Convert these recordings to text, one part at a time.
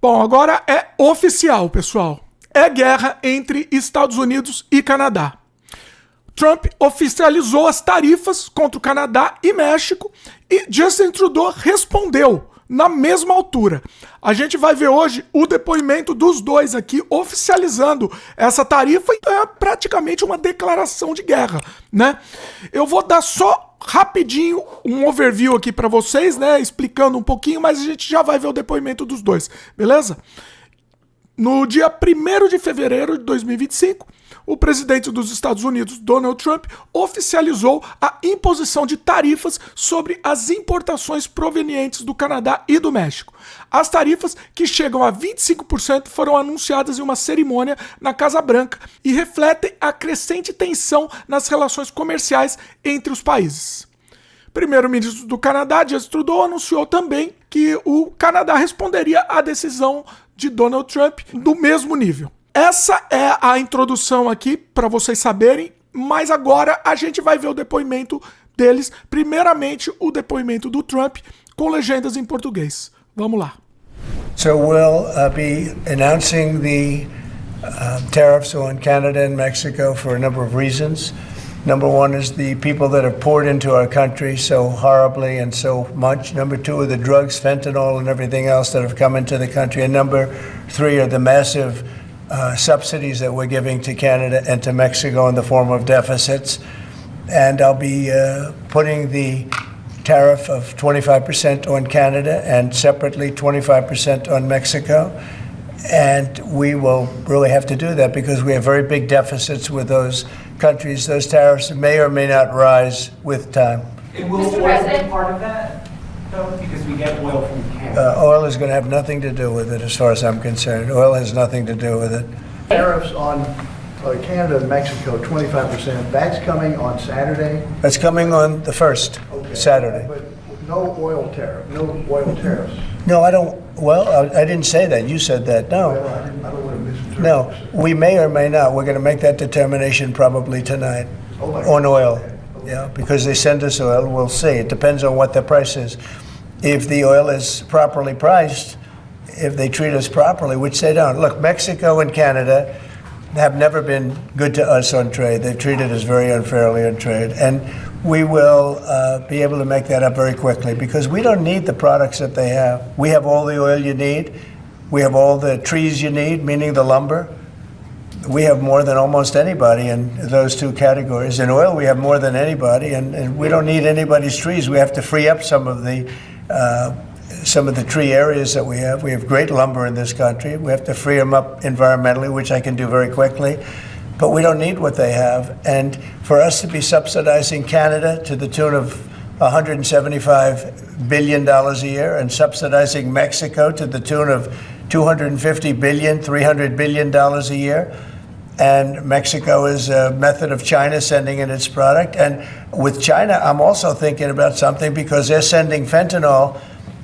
Bom, agora é oficial, pessoal. É guerra entre Estados Unidos e Canadá. Trump oficializou as tarifas contra o Canadá e México e Justin Trudeau respondeu na mesma altura. A gente vai ver hoje o depoimento dos dois aqui oficializando essa tarifa, então é praticamente uma declaração de guerra, né? Eu vou dar só rapidinho um overview aqui para vocês, né, explicando um pouquinho, mas a gente já vai ver o depoimento dos dois, beleza? No dia 1º de fevereiro de 2025, o presidente dos Estados Unidos, Donald Trump, oficializou a imposição de tarifas sobre as importações provenientes do Canadá e do México. As tarifas, que chegam a 25%, foram anunciadas em uma cerimônia na Casa Branca e refletem a crescente tensão nas relações comerciais entre os países. Primeiro-ministro do Canadá, Justin Trudeau, anunciou também que o Canadá responderia à decisão de Donald Trump do mesmo nível. Essa é a introdução aqui para vocês saberem, mas agora a gente vai ver o depoimento deles. Primeiramente, o depoimento do Trump com legendas em português. Vamos lá. So we'll be announcing the tariffs on Canada and Mexico for a number of reasons. Number one is the people that have poured into our country so horribly and so much. Number two are the drugs, fentanyl, and everything else that have come into the country. And number three are the massive subsidies that we're giving to Canada and to Mexico in the form of deficits. And I'll be putting the tariff of 25% on Canada and separately 25% on Mexico. And we will really have to do that because we have very big deficits with those countries. Those tariffs may or may not rise with time. Will oil be part of that, though? Because we get oil from Canada. Oil is going to have nothing to do with it as far as I'm concerned. Oil has nothing to do with it. Tariffs on Canada and Mexico, 25%. That's coming on Saturday? That's coming on the 1st, Okay. Saturday. But no oil tariff, no oil tariffs. No, I don't. Well, I didn't say that. You said that. No. Well, I don't want to misinterpret. No, we may or may not. We're going to make that determination probably tonight on oil. Yeah, because they send us oil. We'll see. It depends on what the price is. If the oil is properly priced, if they treat us properly, which they don't. Look, Mexico and Canada have never been good to us on trade. They've treated us very unfairly on trade. And we will be able to make that up very quickly because we don't need the products that they have. We have all the oil you need. We have all the trees you need, meaning the lumber. We have more than almost anybody in those two categories. In oil, we have more than anybody, and we don't need anybody's trees. We have to free up some of the tree areas that we have. We have great lumber in this country. We have to free them up environmentally, which I can do very quickly. But we don't need what they have. And for us to be subsidizing Canada to the tune of $175 billion a year and subsidizing Mexico to the tune of $250 billion, $300 billion a year. And Mexico is a method of China sending in its product. And with China, I'm also thinking about something because they're sending fentanyl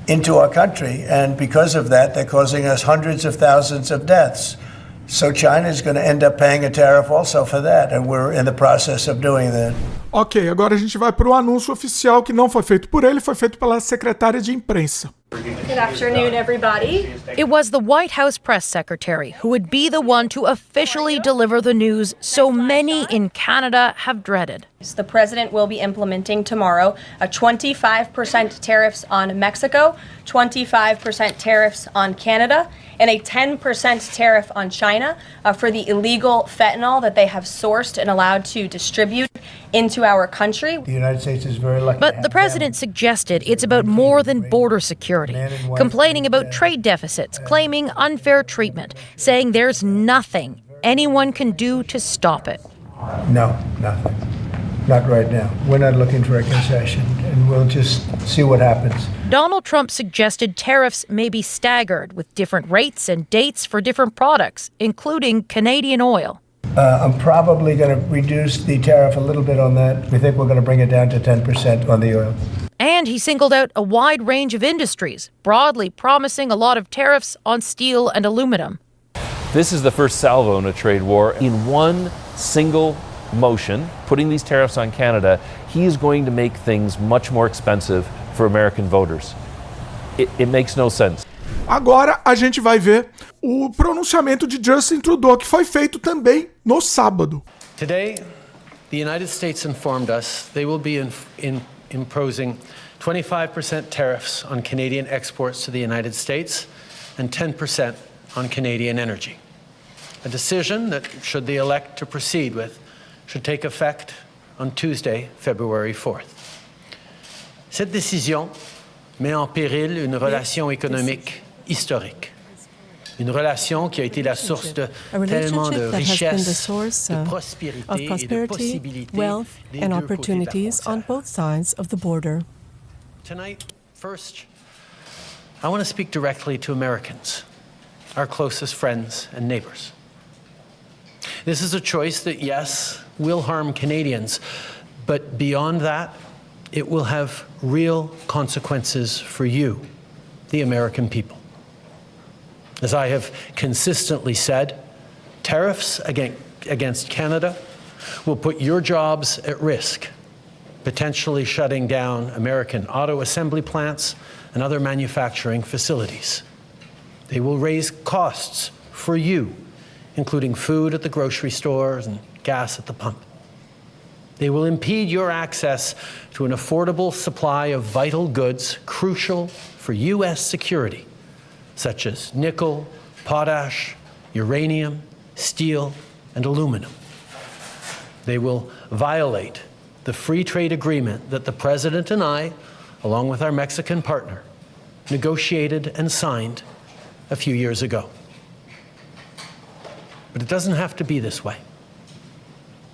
into our country. And because of that, they're causing us hundreds of thousands of deaths. So China is going to end up paying a tariff also for that, and we're in the process of doing that. Ok, agora a gente vai para o anúncio oficial que não foi feito por ele, foi feito pela secretária de imprensa. Good afternoon, everybody. It was the White House press secretary who would be the one to officially deliver the news so many in Canada have dreaded. The president will be implementing tomorrow a 25% tariffs on Mexico, 25% tariffs on Canada, and a 10% tariff on China for the illegal fentanyl that they have sourced and allowed to distribute into our country. The United States is very lucky. But the president suggested it's about more than border security, complaining about trade deficits, claiming unfair treatment, saying there's nothing anyone can do to stop it. No, nothing. Not right now. We're not looking for a concession, and we'll just see what happens. Donald Trump suggested tariffs may be staggered with different rates and dates for different products, including Canadian oil. I'm probably going to reduce the tariff a little bit on that. We think we're going to bring it down to 10% on the oil. And he singled out a wide range of industries, broadly promising a lot of tariffs on steel and aluminum. This is the first salvo in a trade war. In one single motion, putting these tariffs on Canada, he is going to make things much more expensive for American voters. It makes no sense. Agora a gente vai ver o pronunciamento de Justin Trudeau, que foi feito também no sábado. Today, the United States informed us they will be imposing 25% tariffs on Canadian exports to the United States and 10% on Canadian energy. A decision that, should they elect to proceed with, should take effect on Tuesday, February 4th. Cette décision met en péril une relation économique historique. Une relation qui a été la source de tellement de richesses, de prospérité et de possibilités wealth des and deux côtés de la opportunities on frontière. both sides of the border. Tonight, first, I want to speak directly to Americans, our closest friends and neighbors. This is a choice that, yes, will harm Canadians, but beyond that, it will have real consequences for you, the American people. As I have consistently said, tariffs against Canada will put your jobs at risk, potentially shutting down American auto assembly plants and other manufacturing facilities. They will raise costs for you, including food at the grocery stores and gas at the pump. They will impede your access to an affordable supply of vital goods crucial for U.S. security, such as nickel, potash, uranium, steel, and aluminum. They will violate the free trade agreement that the President and I, along with our Mexican partner, negotiated and signed a few years ago. But it doesn't have to be this way.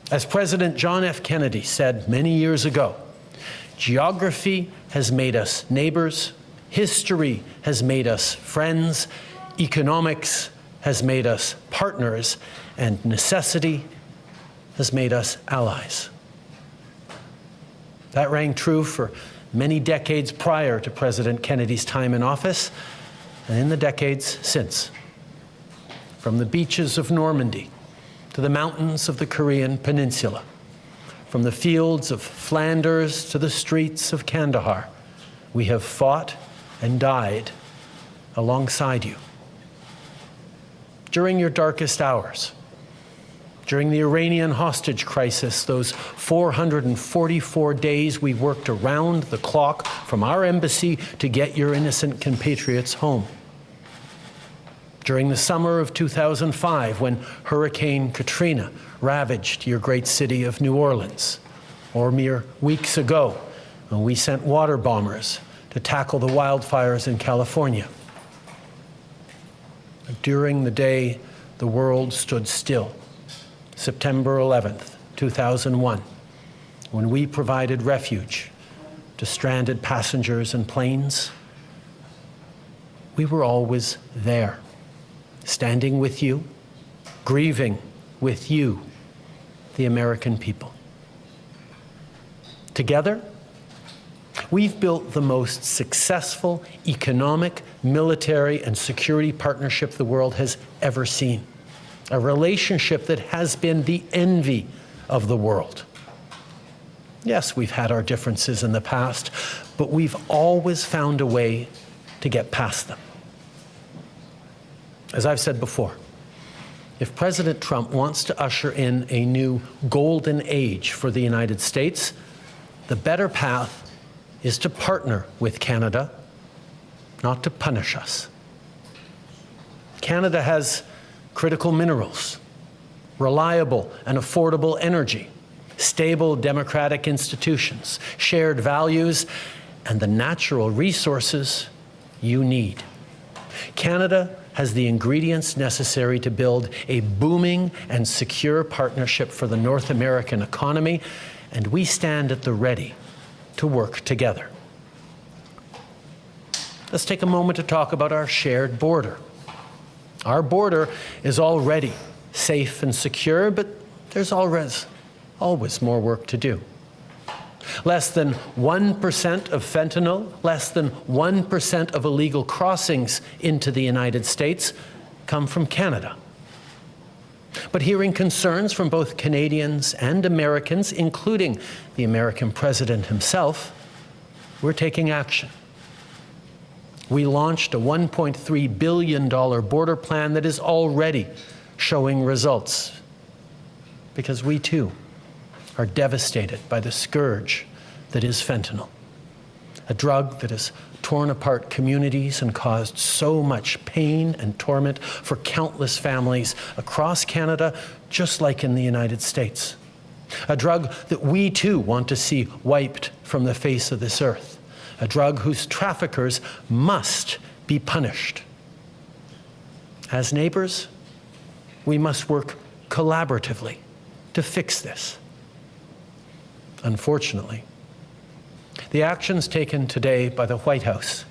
As President John F. Kennedy said many years ago, geography has made us neighbors, history has made us friends, economics has made us partners, and necessity has made us allies. That rang true for many decades prior to President Kennedy's time in office, and in the decades since. From the beaches of Normandy to the mountains of the Korean Peninsula, from the fields of Flanders to the streets of Kandahar, we have fought and died alongside you. During your darkest hours, during the Iranian hostage crisis, those 444 days we worked around the clock from our embassy to get your innocent compatriots home. During the summer of 2005, when Hurricane Katrina ravaged your great city of New Orleans, or mere weeks ago, when we sent water bombers to tackle the wildfires in California. During the day the world stood still, September 11th, 2001, when we provided refuge to stranded passengers and planes, we were always there, standing with you, grieving with you, the American people. Together, we've built the most successful economic, military, and security partnership the world has ever seen. A relationship that has been the envy of the world. Yes, we've had our differences in the past, but we've always found a way to get past them. As I've said before, if President Trump wants to usher in a new golden age for the United States, the better path is to partner with Canada, not to punish us. Canada has critical minerals, reliable and affordable energy, stable democratic institutions, shared values, and the natural resources you need. Canada has the ingredients necessary to build a booming and secure partnership for the North American economy, and we stand at the ready to work together. Let's take a moment to talk about our shared border. Our border is already safe and secure, but there's always more work to do. Less than 1% of fentanyl, less than 1% of illegal crossings into the United States come from Canada. But hearing concerns from both Canadians and Americans, including the American president himself, we're taking action. We launched a $1.3 billion border plan that is already showing results, because we too are devastated by the scourge that is fentanyl, a drug that has torn apart communities and caused so much pain and torment for countless families across Canada, just like in the United States. A drug that we too want to see wiped from the face of this earth. A drug whose traffickers must be punished. As neighbors, we must work collaboratively to fix this. Unfortunately, the actions taken today by the White House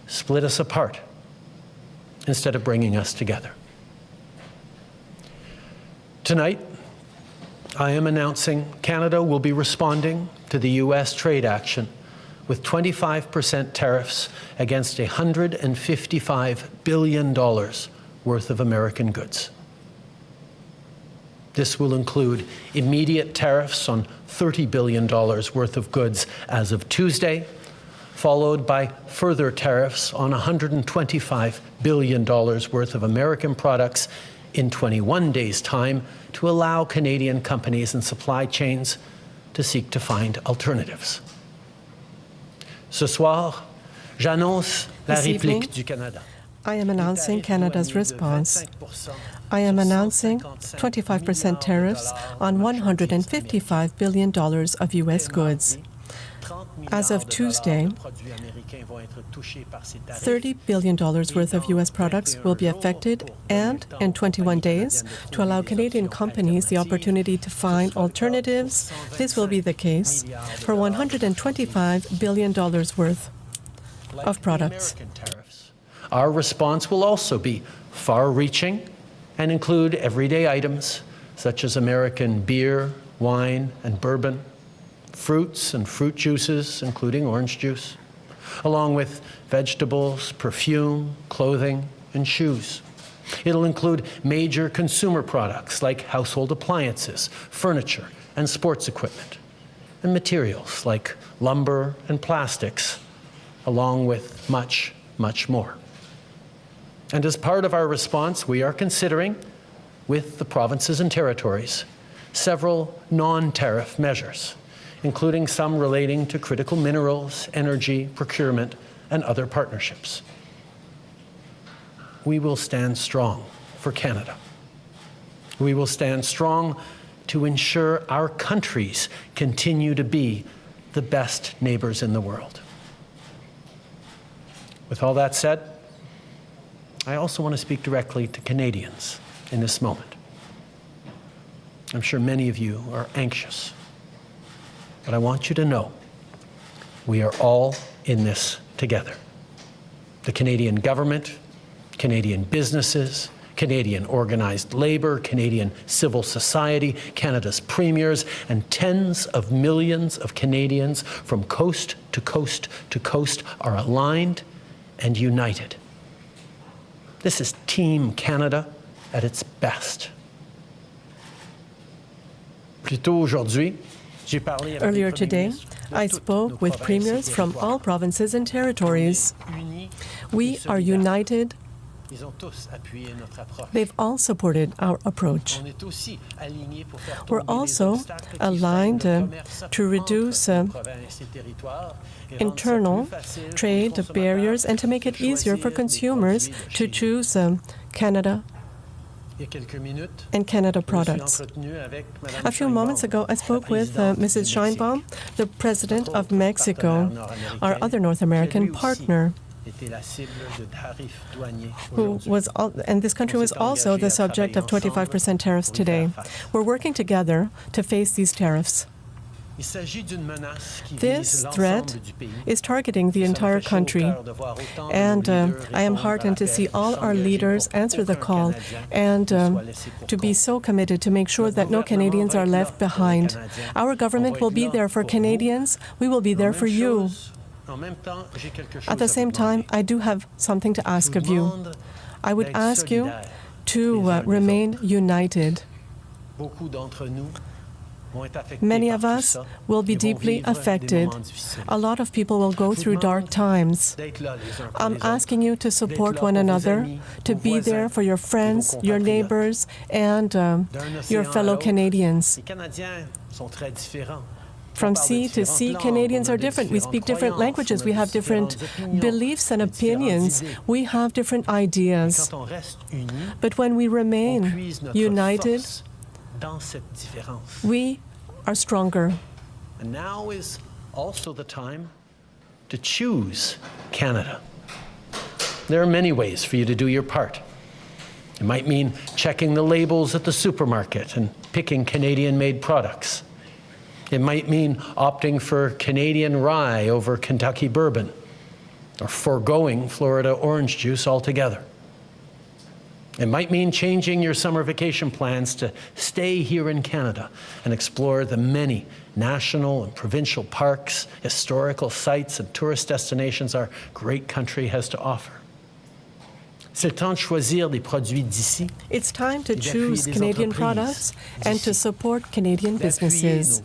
split us apart instead of bringing us together. Tonight, I am announcing Canada will be responding to the U.S. trade action with 25% tariffs against $155 billion worth of American goods. This will include immediate tariffs on $30 billion worth of goods as of Tuesday, followed by further tariffs on $125 billion worth of American products in 21 days' time to allow Canadian companies and supply chains to seek to find alternatives. Ce soir, j'annonce la This evening, réplique du Canada. I am announcing Canada's response. I am announcing 25% tariffs on $155 billion of U.S. goods. As of Tuesday, $30 billion worth of U.S. products will be affected, and in 21 days, to allow Canadian companies the opportunity to find alternatives, this will be the case for $125 billion worth of products. Our response will also be far-reaching and include everyday items such as American beer, wine, and bourbon, fruits and fruit juices, including orange juice, along with vegetables, perfume, clothing, and shoes. It'll include major consumer products like household appliances, furniture, and sports equipment, and materials like lumber and plastics, along with much, much more. And as part of our response, we are considering, with the provinces and territories, several non-tariff measures, including some relating to critical minerals, energy, procurement, and other partnerships. We will stand strong for Canada. We will stand strong to ensure our countries continue to be the best neighbors in the world. With all that said, I also want to speak directly to Canadians in this moment. I'm sure many of you are anxious, but I want you to know we are all in this together. The Canadian government, Canadian businesses, Canadian organized labor, Canadian civil society, Canada's premiers, and tens of millions of Canadians from coast to coast to coast are aligned and united. This is Team Canada at its best. Earlier today, I spoke with premiers from all provinces and territories. We are united. They've all supported our approach. We're also aligned to reduce internal trade barriers and to make it easier for consumers to choose Canada and Canada products. A few moments ago, I spoke with Mrs. Sheinbaum, the President of Mexico, our other North American partner, and this country was also the subject of 25% tariffs today. We're working together to face these tariffs. This threat is targeting the entire country, and I am heartened to see all our leaders answer the call and to be so committed to make sure that no Canadians are left behind. Our government will be there for Canadians. We will be there for you. At the same time, I do have something to ask of you. I would ask you to remain united. Many of us will be deeply affected. A lot of people will go through dark times. I'm asking you to support one another, to be there for your friends, your neighbors, and your fellow Canadians. From sea to sea, Canadians are different. We speak different languages. We have different beliefs and opinions. We have different ideas. But when we remain united, we are stronger. And now is also the time to choose Canada. There are many ways for you to do your part. It might mean checking the labels at the supermarket and picking Canadian-made products. It might mean opting for Canadian rye over Kentucky bourbon, or foregoing Florida orange juice altogether. It might mean changing your summer vacation plans to stay here in Canada and explore the many national and provincial parks, historical sites, and tourist destinations our great country has to offer. C'est le temps de choisir des produits d'ici. It's time to choose Canadian products and to support Canadian businesses,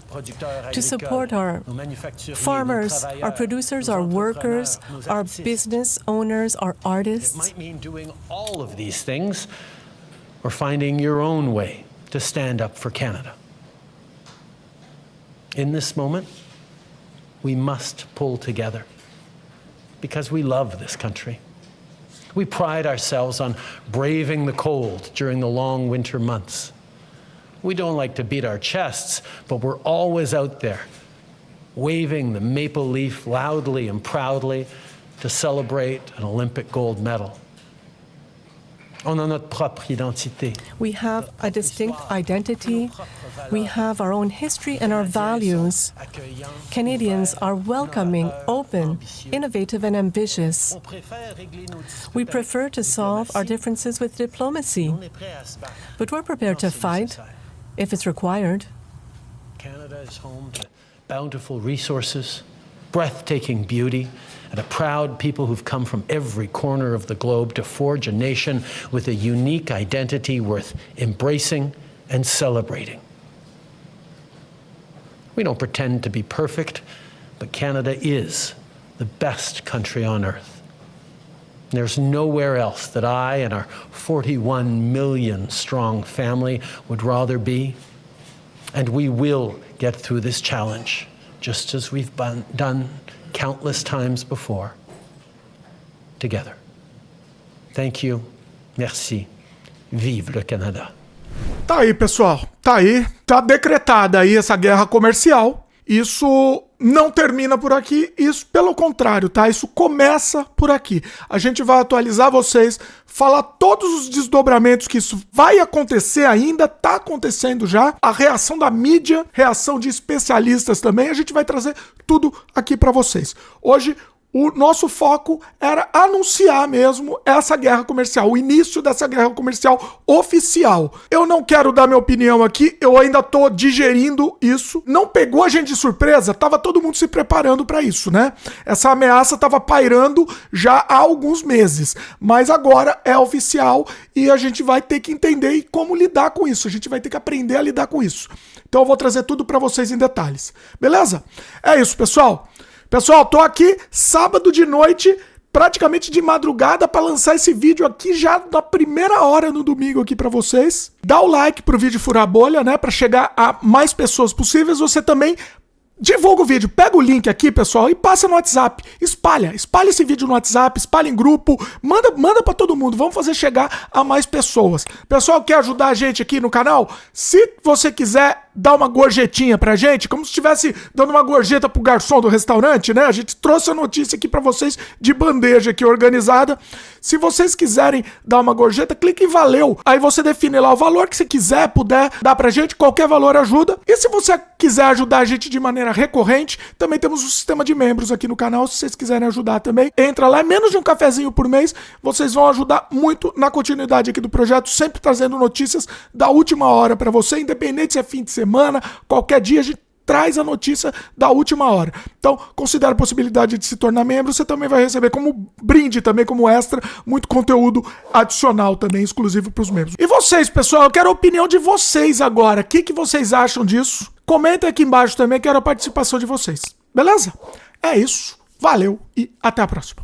to support our farmers, our producers, our workers, our business owners, our artists. It might mean doing all of these things or finding your own way to stand up for Canada. In this moment, we must pull together because we love this country. We pride ourselves on braving the cold during the long winter months. We don't like to beat our chests, but we're always out there, waving the maple leaf loudly and proudly to celebrate an Olympic gold medal. On a notre propre identité. We have a distinct identity. We have our own history and our values. Canadians are welcoming, open, innovative, and ambitious. We prefer to solve our differences with diplomacy, but we're prepared to fight if it's required. Canada is home to bountiful resources, breathtaking beauty, and a proud people who've come from every corner of the globe to forge a nation with a unique identity worth embracing and celebrating. We don't pretend to be perfect, but Canada is the best country on earth. There's nowhere else that I and our 41 million strong family would rather be. And we will get through this challenge, just as we've done countless times before, together. Thank you. Merci. Vive le Canada. Tá aí, pessoal. Tá aí. Tá decretada aí essa guerra comercial. Isso não termina por aqui, isso pelo contrário, tá? Isso começa por aqui. A gente vai atualizar vocês, falar todos os desdobramentos que isso vai acontecer ainda, tá acontecendo já, a reação da mídia, reação de especialistas também, a gente vai trazer tudo aqui pra vocês. Hoje, o nosso foco era anunciar mesmo essa guerra comercial, o início dessa guerra comercial oficial. Eu não quero dar minha opinião aqui, eu ainda tô digerindo isso. Não pegou a gente de surpresa? Tava todo mundo se preparando para isso, né? Essa ameaça tava pairando já há alguns meses, mas agora é oficial e a gente vai ter que entender como lidar com isso. A gente vai ter que aprender a lidar com isso. Então eu vou trazer tudo para vocês em detalhes. Beleza? É isso, pessoal. Pessoal, tô aqui sábado de noite, praticamente de madrugada, para lançar esse vídeo aqui já na primeira hora no domingo aqui para vocês. Dá o like pro vídeo furar a bolha, né, para chegar a mais pessoas possíveis. Você também divulga o vídeo, pega o link aqui, pessoal, e passa no WhatsApp. Espalha esse vídeo no WhatsApp, espalha em grupo, manda pra todo mundo. Vamos fazer chegar a mais pessoas. Pessoal, quer ajudar a gente aqui no canal? Se você quiser dar uma gorjetinha pra gente, como se estivesse dando uma gorjeta pro garçom do restaurante, né? A gente trouxe a notícia aqui pra vocês de bandeja aqui organizada. Se vocês quiserem dar uma gorjeta, clique em valeu. Aí você define lá o valor que você quiser, puder dar pra gente, qualquer valor ajuda. E se você quiser ajudar a gente de maneira recorrente, também temos o sistema de membros aqui no canal, se vocês quiserem ajudar também. Entra lá, é menos de um cafezinho por mês, vocês vão ajudar muito na continuidade aqui do projeto, sempre trazendo notícias da última hora pra você, independente se é fim de semana, qualquer dia a gente traz a notícia da última hora. Então, considere a possibilidade de se tornar membro, você também vai receber como brinde, também como extra, muito conteúdo adicional também, exclusivo para os membros. E vocês, pessoal, eu quero a opinião de vocês agora. O que vocês acham disso? Comentem aqui embaixo também, quero a participação de vocês. Beleza? É isso. Valeu e até a próxima.